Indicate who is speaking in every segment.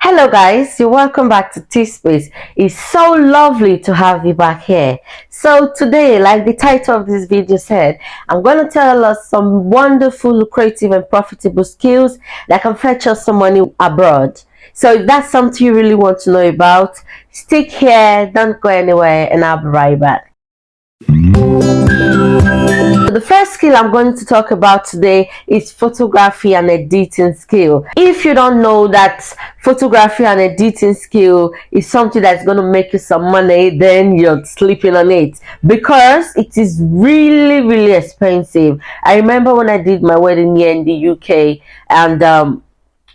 Speaker 1: Hello guys, you're welcome back to T-Space. It's so lovely to have you back here. So today, like the title of this video said, I'm going to tell us some wonderful, lucrative and profitable skills that can fetch us some money abroad. So if that's something you really want to know about, stick here, don't go anywhere, and I'll be right back. The first skill I'm going to talk about today is photography and editing skill. If you don't know that photography and editing skill is something that's going to make you some money, then you're sleeping on it, because it is really expensive. I remember when I did my wedding here in the UK, and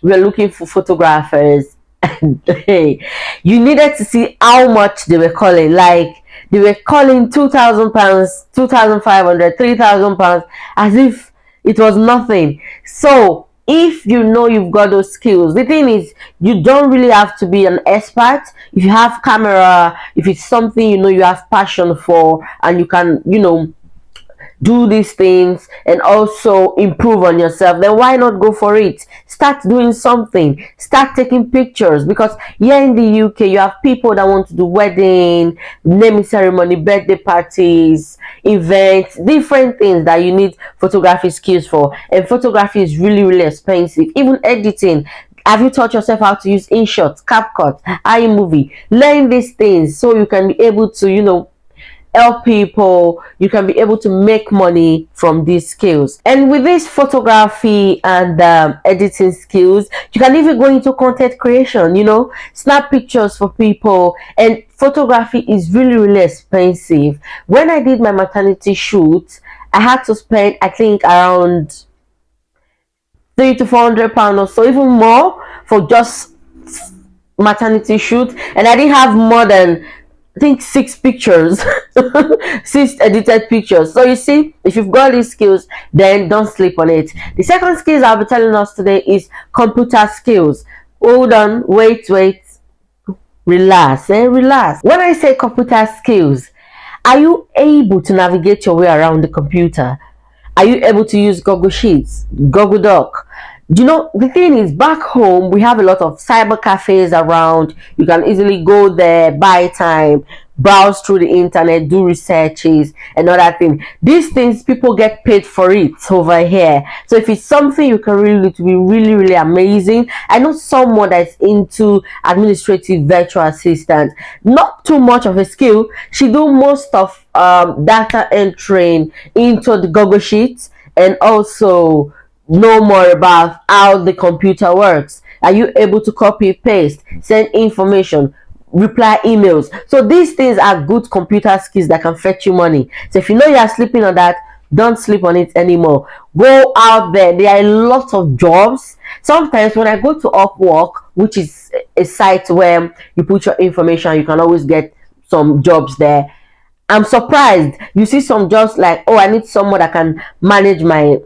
Speaker 1: we were looking for photographers, and hey, you needed to see how much they were calling. Like, they were calling £2,000, 2,500, £3,000, as if it was nothing. So if you know you've got those skills, the thing is, you don't really have to be an expert. If you have camera, if it's something you know you have passion for, and you can, do these things and also improve on yourself, then why not go for it? Start doing something, start taking pictures, because here in the UK you have people that want to do wedding, naming ceremony, birthday parties, events, different things that you need photography skills for. And photography is really expensive. Even editing, have you taught yourself how to use InShot, CapCut, iMovie? Learn these things so you can be able to help people. You can be able to make money from these skills. And with this photography and editing skills, you can even go into content creation, snap pictures for people. And photography is really expensive. When I did my maternity shoot, I had to spend, I think, around £300 to £400 or so, even more, for just maternity shoot. And I didn't have more than, I think, 6 pictures, 6 edited pictures. So you see, if you've got these skills, then don't sleep on it. The second skills I'll be telling us today is computer skills. Hold on, wait, relax, relax. When I say computer skills, are you able to navigate your way around the computer? Are you able to use Google Sheets, Google Doc? The thing is, back home we have a lot of cyber cafes around. You can easily go there, buy time, browse through the internet, do researches and other things. These things, people get paid for it over here. So if it's something you can really do, to be really amazing. I know someone that's into administrative virtual assistant, not too much of a skill. She do most of data entering into the Google Sheets, and also know more about how the computer works. Are you able to copy, paste, send information, reply emails? So these things are good computer skills that can fetch you money. So if you know you are sleeping on that, don't sleep on it anymore. Go out there. There are a lot of jobs. Sometimes when I go to Upwork, which is a site where you put your information, you can always get some jobs there. I'm surprised. You see some jobs like, oh, I need someone that can manage my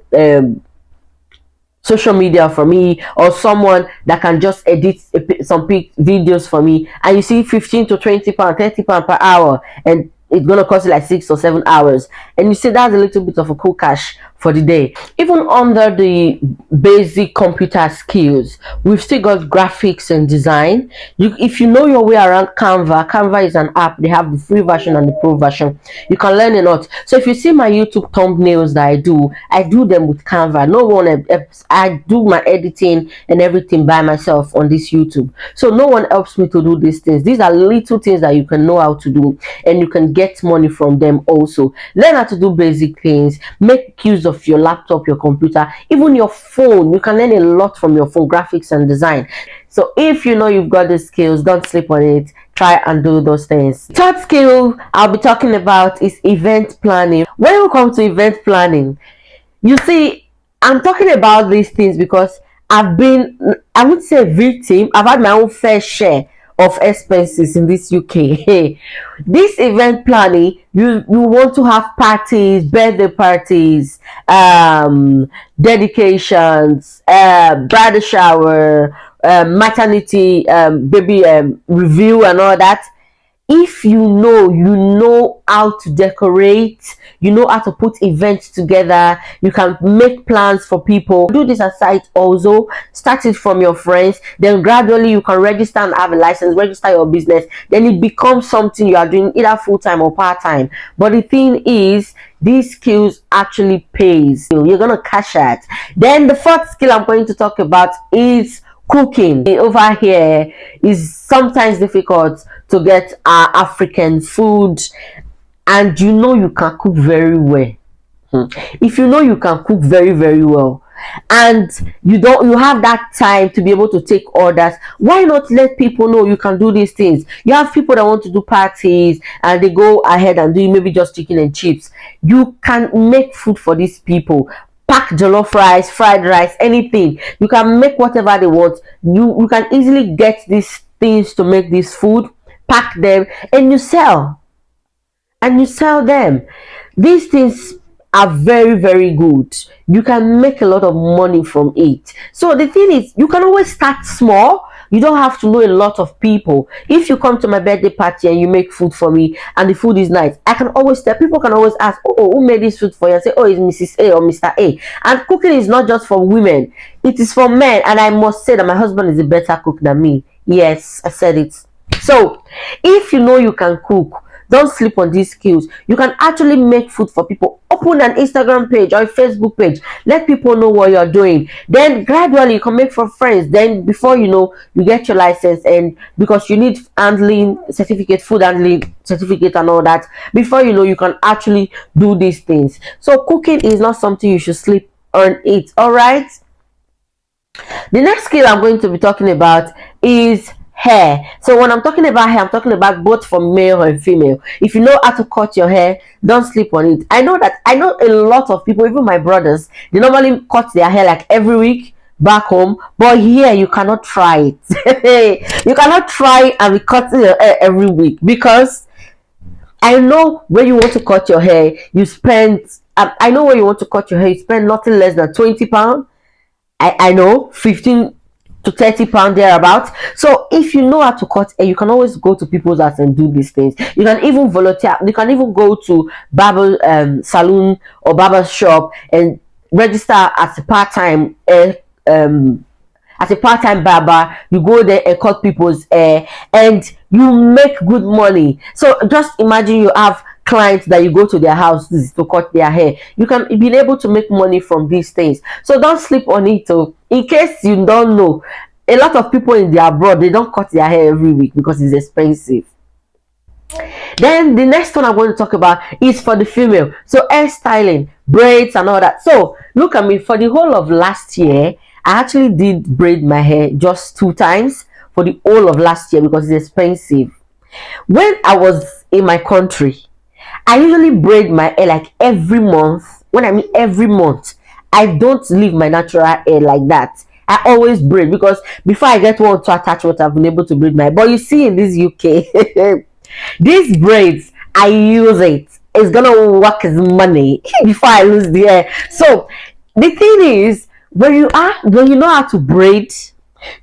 Speaker 1: social media for me, or someone that can just edit some videos for me, and you see 15 to 20 pounds, 30 pounds per hour, and it's gonna cost you like 6 or 7 hours, and you see that's a little bit of a cool cash for the day. Even under the basic computer skills, we've still got graphics and design. If you know your way around Canva is an app. They have the free version and the pro version. You can learn a lot. So if you see my YouTube thumbnails that I do them with Canva. No one else. I do my editing and everything by myself on this YouTube, so no one helps me to do these things. These are little things that you can know how to do, and you can get money from them. Also, learn how to do basic things. Make use of your laptop, your computer, even your phone. You can learn a lot from your phone, graphics and design. So if you know you've got the skills, don't sleep on it. Try and do those things. Third skill I'll be talking about is event planning. When we come to event planning, you see, I'm talking about these things because I've been, I would say, victim. I've had my own fair share of expenses in this UK. This event planning, you want to have parties, birthday parties, dedications, bridal shower, maternity, baby review and all that. If you know how to decorate, you know how to put events together, you can make plans for people. Do this aside also. Start it from your friends, then gradually you can register and have a license, register your business, then it becomes something you are doing either full-time or part-time. But the thing is, these skills actually pays. You're gonna cash out. Then the fourth skill I'm going to talk about is cooking. Over here is sometimes difficult to get African food, and you can cook very well. If you know you can cook very very well, and you have that time to be able to take orders, why not let people know you can do these things? You have people that want to do parties and they go ahead and do maybe just chicken and chips. You can make food for these people. Pack jollof rice, fried rice, anything. You can make whatever they want. You can easily get these things to make this food, pack them, and you sell them. These things are very very good. You can make a lot of money from it. So the thing is, you can always start small. You don't have to know a lot of people. If you come to my birthday party and you make food for me and the food is nice, I can always tell people, can always ask, oh, who made this food for you? And say, oh, it's Mrs. A or Mr. A. And cooking is not just for women, it is for men. And I must say that my husband is a better cook than me. Yes, I said it. So if you know you can cook, don't sleep on these skills. You can actually make food for people. Open an Instagram page or a Facebook page. Let people know what you're doing. Then gradually you can make for friends. Then before you know, you get your license, and because you need handling certificate, food handling certificate and all that, before you know, you can actually do these things. So cooking is not something you should sleep on it. All right. The next skill I'm going to be talking about is hair. So when I'm talking about hair, I'm talking about both for male and female. If you know how to cut your hair, don't sleep on it. I know a lot of people, even my brothers, they normally cut their hair like every week back home, but here you cannot try it. You cannot try and be cutting your hair every week, because I know when you want to cut your hair, you spend I know when you want to cut your hair, you spend nothing less than £20. I know 15 to 30 pounds thereabouts. So if you know how to cut hair, you can always go to people's house and do these things. You can even volunteer. You can even go to barber salon or barber shop and register as a part-time barber. You go there and cut people's hair, and you make good money. So just imagine you have clients that you go to their houses to cut their hair. You can be able to make money from these things. So don't sleep on it. So in case you don't know, a lot of people in the abroad, they don't cut their hair every week because it's expensive. Then the next one I'm going to talk about is for the female. So hairstyling, braids and all that. So look at me, for the whole of last year, I actually did braid my hair just 2 times for the whole of last year because it's expensive. When I was in my country, I usually braid my hair like every month. When I mean every month, I don't leave my natural hair like that. I always braid, because before I get one to attachment, I've been able to braid my hair. But you see, in this UK, these braids, I use it. It's gonna work as money before I lose the hair. So the thing is, when you know how to braid,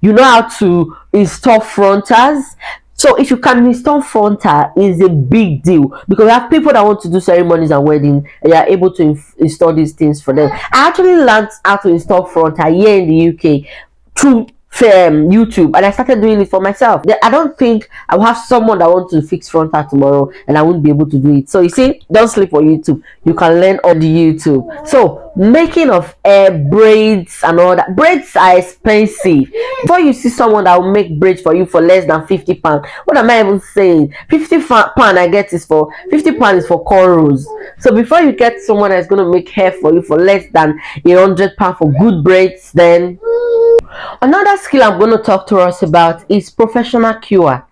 Speaker 1: you know how to install frontals. So if you can install frontal, is a big deal, because we have people that want to do ceremonies and wedding, and you are able to install these things for them. I actually learned how to install frontal here in the UK through YouTube, and I started doing it for myself. I don't think I'll have someone that wants to fix frontal tomorrow and I won't be able to do it. So you see, don't sleep on YouTube. You can learn on the YouTube. So making of hair, braids and all that. Braids are expensive. Before you see someone that will make braids for you for less than £50, what am I even saying? £50 I get is for £50 is for cornrows. So before you get someone that's going to make hair for you for less than £100 for good braids, then another skill I'm going to talk to us about is professional cure.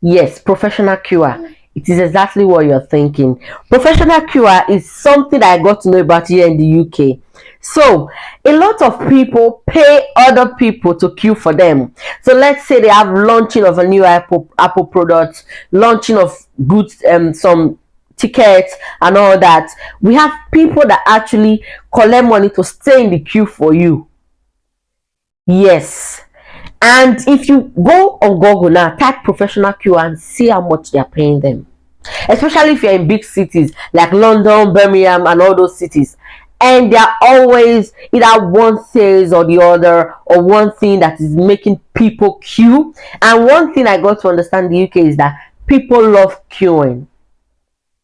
Speaker 1: Yes, professional cure. It is exactly what you're thinking. Professional cure is something that I got to know about here in the UK. So a lot of people pay other people to queue for them. So let's say they have launching of a new Apple product, launching of goods, some tickets and all that. We have people that actually collect money to stay in the queue for you. Yes, And if you go on Google now, type professional queue and see how much they are paying them, especially if you're in big cities like London, Birmingham, and all those cities. And they're always either one sales or the other, or one thing that is making people queue. And one thing I got to understand in the UK is that people love queuing.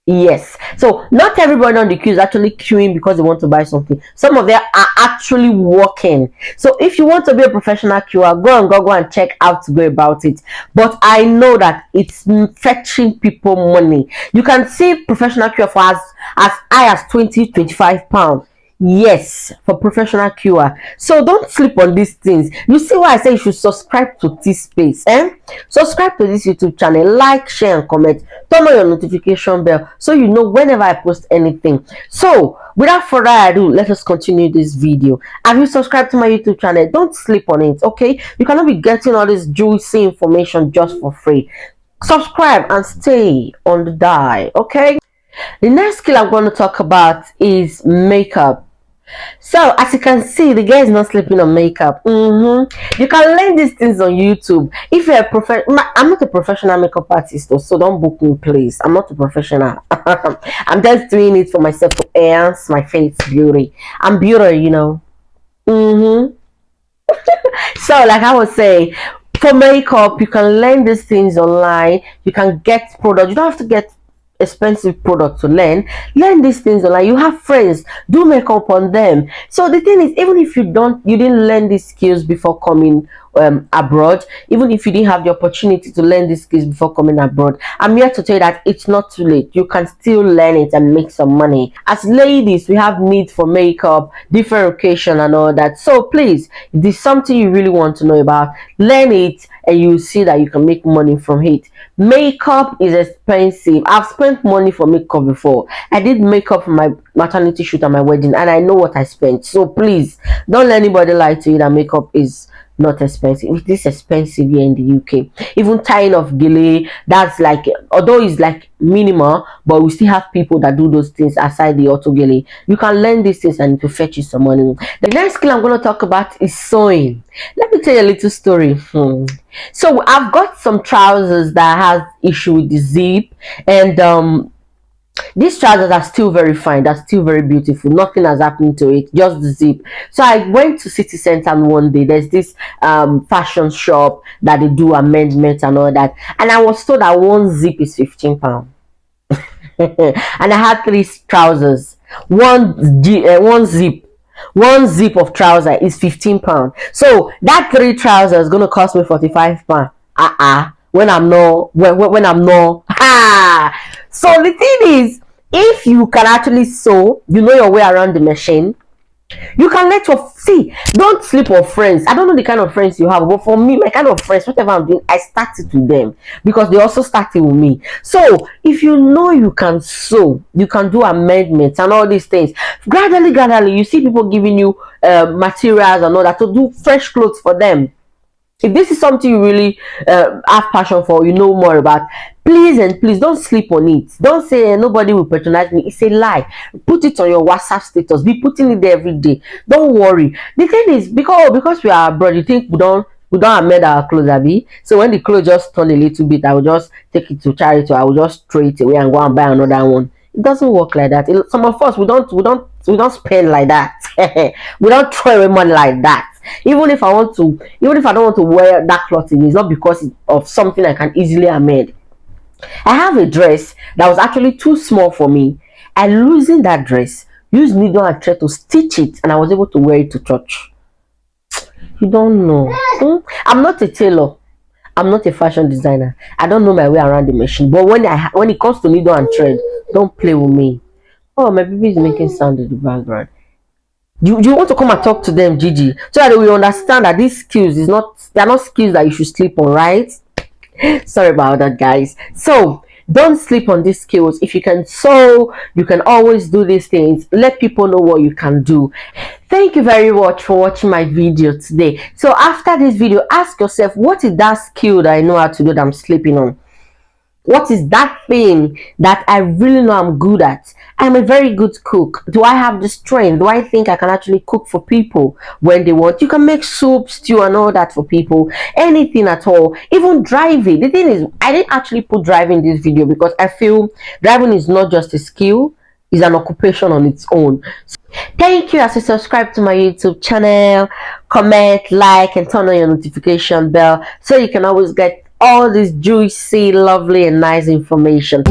Speaker 1: Yes, so not everybody on the queue is actually queuing because they want to buy something. Some of them are actually working. So if you want to be a professional queuer, go on Google and check out to go about it. But I know that it's fetching people money. You can see professional queuer for as high as 20-25 pounds. Yes, for professional queuer. So don't sleep on these things. You see why I say you should subscribe to this space, subscribe to this YouTube channel, like, share, and comment. Turn on your notification bell so you know whenever I post anything. So without further ado, let us continue this video. Have you subscribed to my YouTube channel? Don't sleep on it, okay? You cannot be getting all this juicy information just for free. Subscribe and stay on the dial, okay? The next skill I'm going to talk about is makeup. So as you can see, the guy is not sleeping on makeup. You can learn these things on YouTube. If you're a I'm not a professional makeup artist, though, so don't book me, please. I'm not a professional. I'm just doing it for myself to enhance my face beauty. I'm beauty, you know. So like I was saying, for makeup, you can learn these things online. You can get products. You don't have to get expensive product to learn these things online. You have friends, do makeup on them. So the thing is, even if you didn't learn these skills before coming abroad, even if you didn't have the opportunity to learn these skills before coming abroad, I'm here to tell you that it's not too late. You can still learn it and make some money. As ladies, we have need for makeup, different occasion and all that. So please, if there's something you really want to know about, learn it and you see that you can make money from it. Makeup is expensive. I've spent money for makeup before. I did makeup for my maternity shoot and my wedding, and I know what I spent. So please don't let anybody lie to you that makeup is not expensive. It is expensive here in the UK. Even tying of gele, that's like, although it's like minimal, but we still have people that do those things aside the auto gele. You can learn these things and it will fetch you some money. The next skill I'm going to talk about is sewing. Let me tell you a little story. So I've got some trousers that has issue with the zip, and these trousers are still very fine. They're still very beautiful. Nothing has happened to it, just the zip. So I went to city center one day. There's this fashion shop that they do amendments and all that, and I was told that one zip is 15 pounds. And I had three trousers. One zip of trouser is 15 pounds. So that three trousers is gonna cost me 45 pounds. When I'm not So the thing is, if you can actually sew, you know your way around the machine, you can let your don't sleep on friends. I don't know the kind of friends you have, but for me, my kind of friends, whatever I'm doing, I started with them because they also started with me. So if you know you can sew, you can do amendments and all these things, gradually you see people giving you materials and all that to do fresh clothes for them. If this is something you really have passion for, you know more about, please and please don't sleep on it. Don't say nobody will patronize me. It's a lie. Put it on your WhatsApp status. Be putting it there every day. Don't worry. The thing is, because we are abroad, you think we don't amend our clothes, Abby. So when the clothes just turn a little bit, I will just take it to charity. I will just throw it away and go and buy another one. It doesn't work like that. Some of us, we don't spend like that. We don't throw away money like that. Even if I don't want to wear that clothing, it's not because of something I can easily amend. I have a dress that was actually too small for me. I loosened that dress, used needle and thread to stitch it, and I was able to wear it to church. You don't know. I'm not a tailor. I'm not a fashion designer. I don't know my way around the machine. But when it comes to needle and thread, don't play with me. Oh, my baby is making sound in the background. You want to come and talk to them, Gigi, so that they will understand that these skills they're not skills that you should sleep on, right? Sorry about that, guys. So don't sleep on these skills. If you can sew, you can always do these things. Let people know what you can do. Thank you very much for watching my video today. So after this video, ask yourself, what is that skill that I know how to do that I'm sleeping on? What is that thing that I really know I'm good at? I'm a very good cook. Do I have the strength? Do I think I can actually cook for people when they want? You can make soup, stew, and all that for people. Anything at all. Even driving. The thing is, I didn't actually put driving in this video because I feel driving is not just a skill, it's an occupation on its own. Thank you as you subscribe to my YouTube channel, comment, like, and turn on your notification bell so you can always get all this juicy, lovely, and nice information.